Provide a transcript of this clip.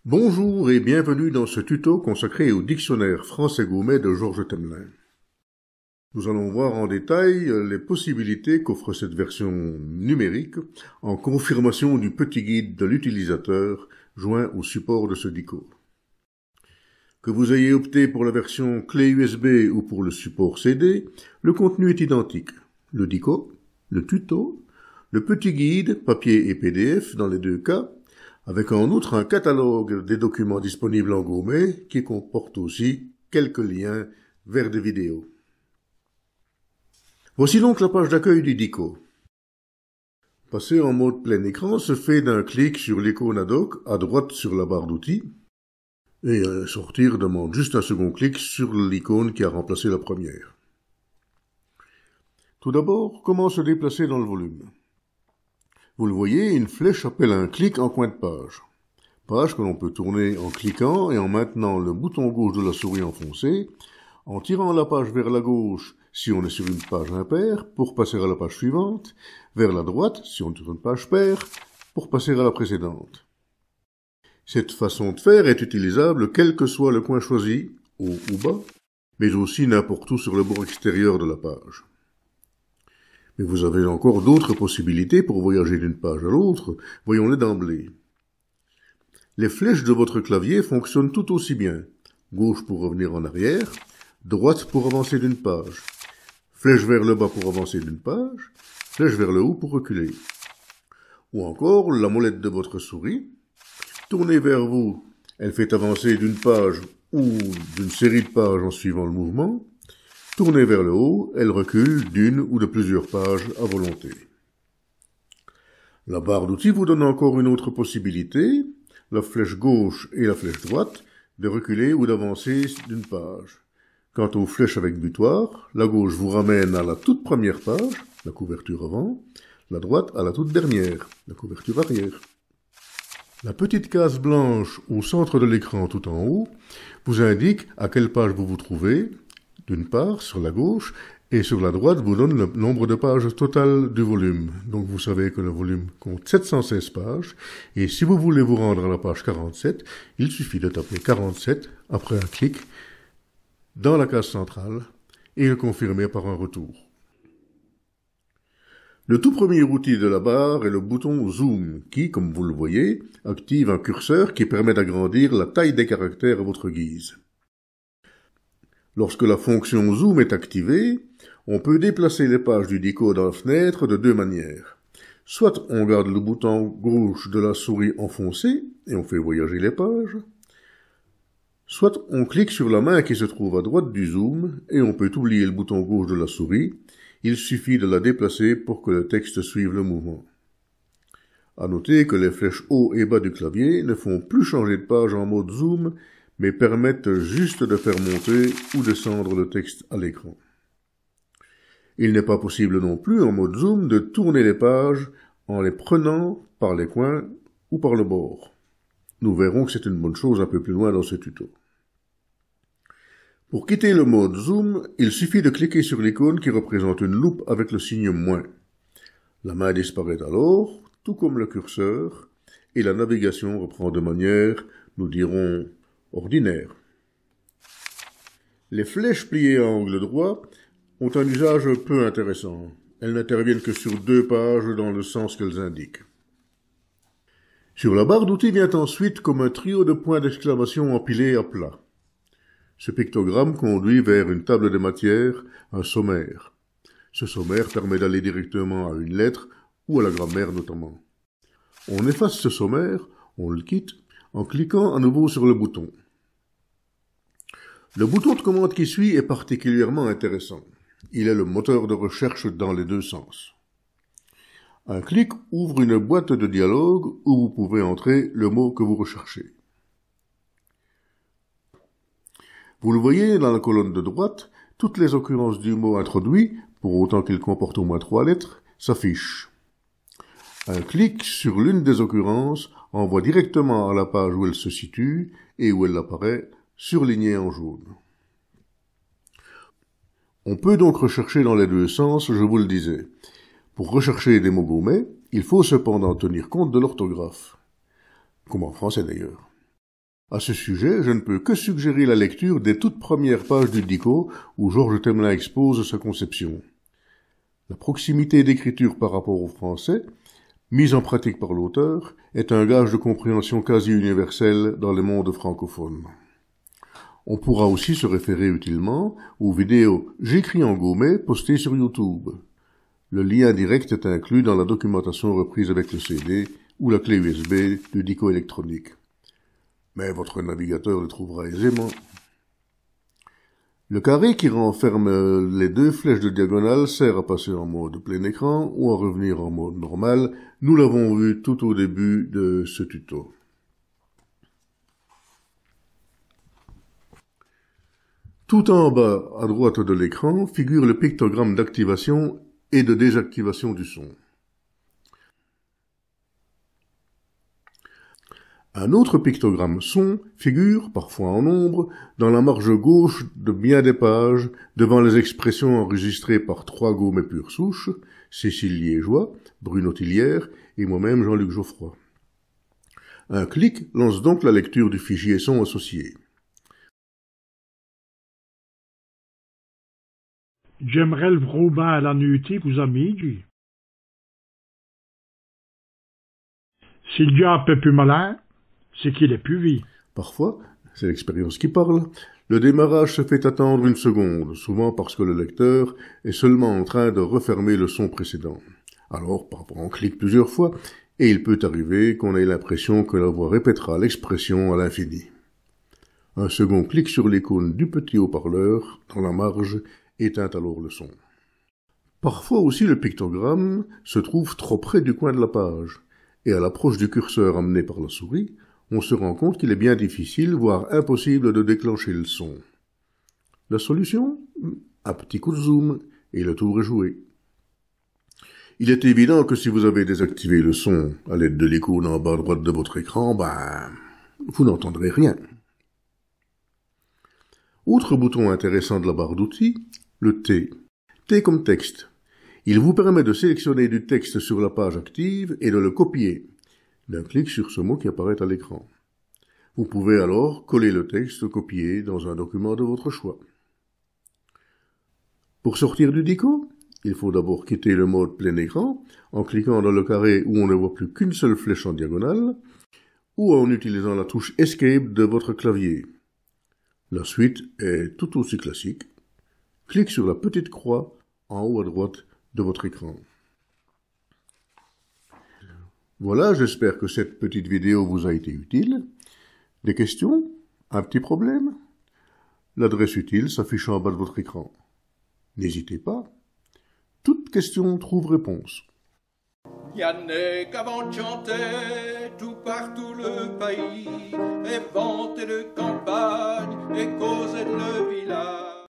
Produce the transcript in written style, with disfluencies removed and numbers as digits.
Bonjour et bienvenue dans ce tuto consacré au dictionnaire français Gaumet de Georges Temelin. Nous allons voir en détail les possibilités qu'offre cette version numérique en confirmation du petit guide de l'utilisateur joint au support de ce dico. Que vous ayez opté pour la version clé USB ou pour le support CD, le contenu est identique. Le dico, le tuto, le petit guide, papier et PDF dans les deux cas, avec en outre un catalogue des documents disponibles en Gaumet qui comporte aussi quelques liens vers des vidéos. Voici donc la page d'accueil du dico. Passer en mode plein écran se fait d'un clic sur l'icône ad hoc à droite sur la barre d'outils et sortir demande juste un second clic sur l'icône qui a remplacé la première. Tout d'abord, comment se déplacer dans le volume? Vous le voyez, une flèche appelle un clic en coin de page. Page que l'on peut tourner en cliquant et en maintenant le bouton gauche de la souris enfoncé, en tirant la page vers la gauche si on est sur une page impaire pour passer à la page suivante, vers la droite si on est sur une page paire pour passer à la précédente. Cette façon de faire est utilisable quel que soit le coin choisi, haut ou bas, mais aussi n'importe où sur le bord extérieur de la page. Mais vous avez encore d'autres possibilités pour voyager d'une page à l'autre, voyons-les d'emblée. Les flèches de votre clavier fonctionnent tout aussi bien. Gauche pour revenir en arrière, droite pour avancer d'une page, flèche vers le bas pour avancer d'une page, flèche vers le haut pour reculer. Ou encore la molette de votre souris. Tournez vers vous, elle fait avancer d'une page ou d'une série de pages en suivant le mouvement. Tournez vers le haut, elle recule d'une ou de plusieurs pages à volonté. La barre d'outils vous donne encore une autre possibilité, la flèche gauche et la flèche droite, de reculer ou d'avancer d'une page. Quant aux flèches avec butoir, la gauche vous ramène à la toute première page, la couverture avant, la droite à la toute dernière, la couverture arrière. La petite case blanche au centre de l'écran tout en haut vous indique à quelle page vous vous trouvez, d'une part, sur la gauche, et sur la droite vous donne le nombre de pages total du volume. Donc vous savez que le volume compte 716 pages, et si vous voulez vous rendre à la page 47, il suffit de taper 47 après un clic dans la case centrale et le confirmer par un retour. Le tout premier outil de la barre est le bouton Zoom qui, comme vous le voyez, active un curseur qui permet d'agrandir la taille des caractères à votre guise. Lorsque la fonction Zoom est activée, on peut déplacer les pages du dico dans la fenêtre de deux manières. Soit on garde le bouton gauche de la souris enfoncé et on fait voyager les pages, soit on clique sur la main qui se trouve à droite du zoom et on peut oublier le bouton gauche de la souris, il suffit de la déplacer pour que le texte suive le mouvement. À noter que les flèches haut et bas du clavier ne font plus changer de page en mode zoom, mais permettent juste de faire monter ou descendre le texte à l'écran. Il n'est pas possible non plus en mode zoom de tourner les pages en les prenant par les coins ou par le bord. Nous verrons que c'est une bonne chose un peu plus loin dans ce tuto. Pour quitter le mode zoom, il suffit de cliquer sur l'icône qui représente une loupe avec le signe moins. La main disparaît alors, tout comme le curseur, et la navigation reprend de manière, nous dirons, ordinaire. Les flèches pliées à angle droit ont un usage peu intéressant. Elles n'interviennent que sur deux pages dans le sens qu'elles indiquent. Sur la barre d'outils vient ensuite comme un trio de points d'exclamation empilés à plat. Ce pictogramme conduit vers une table de matière, un sommaire. Ce sommaire permet d'aller directement à une lettre ou à la grammaire notamment. On efface ce sommaire, on le quitte, en cliquant à nouveau sur le bouton. Le bouton de commande qui suit est particulièrement intéressant. Il est le moteur de recherche dans les deux sens. Un clic ouvre une boîte de dialogue où vous pouvez entrer le mot que vous recherchez. Vous le voyez dans la colonne de droite, toutes les occurrences du mot introduit, pour autant qu'il comporte au moins 3 lettres, s'affichent. Un clic sur l'une des occurrences envoie directement à la page où elle se situe et où elle apparaît, surlignée en jaune. On peut donc rechercher dans les deux sens, je vous le disais. Pour rechercher des mots Gaumet, il faut cependant tenir compte de l'orthographe, comme en français d'ailleurs. À ce sujet, je ne peux que suggérer la lecture des toutes premières pages du Dico où Georges Temelin expose sa conception. La proximité d'écriture par rapport au français, mise en pratique par l'auteur, est un gage de compréhension quasi universelle dans les mondes francophones. On pourra aussi se référer utilement aux vidéos « J'écris en gourmet » postées sur YouTube. Le lien direct est inclus dans la documentation reprise avec le CD ou la clé USB du Dico électronique. Mais votre navigateur le trouvera aisément. Le carré qui renferme les deux flèches de diagonale sert à passer en mode plein écran ou à revenir en mode normal. Nous l'avons vu tout au début de ce tuto. Tout en bas, à droite de l'écran, figure le pictogramme d'activation et de désactivation du son. Un autre pictogramme son figure, parfois en ombre, dans la marge gauche de bien des pages, devant les expressions enregistrées par 3 gourmets pure souche, Cécile Liégeois, Bruno Tillière et moi-même Jean-Luc Geoffroy. Un clic lance donc la lecture du fichier son associé. J'aimerais le vroubin à la nuit vous amici. Si le diable est plus malin, c'est qu'il est plus vite. Parfois, c'est l'expérience qui parle, le démarrage se fait attendre une seconde, souvent parce que le lecteur est seulement en train de refermer le son précédent. Alors, parfois on clique plusieurs fois, et il peut arriver qu'on ait l'impression que la voix répétera l'expression à l'infini. Un second clic sur l'icône du petit haut-parleur, dans la marge, éteint alors le son. Parfois aussi le pictogramme se trouve trop près du coin de la page, et à l'approche du curseur amené par la souris, on se rend compte qu'il est bien difficile, voire impossible de déclencher le son. La solution ? Un petit coup de zoom, et le tour est joué. Il est évident que si vous avez désactivé le son à l'aide de l'icône en bas à droite de votre écran, vous n'entendrez rien. Autre bouton intéressant de la barre d'outils, le T. T comme texte. Il vous permet de sélectionner du texte sur la page active et de le copier, d'un clic sur ce mot qui apparaît à l'écran. Vous pouvez alors coller le texte copié dans un document de votre choix. Pour sortir du Dico, il faut d'abord quitter le mode plein écran en cliquant dans le carré où on ne voit plus qu'une seule flèche en diagonale ou en utilisant la touche Escape de votre clavier. La suite est tout aussi classique. Clique sur la petite croix en haut à droite de votre écran. Voilà, j'espère que cette petite vidéo vous a été utile. Des questions? Un petit problème? L'adresse utile s'affiche en bas de votre écran. N'hésitez pas. Toute question trouve réponse. Yannick avant de chanter tout partout le pays, et vanter de campagne, et causer de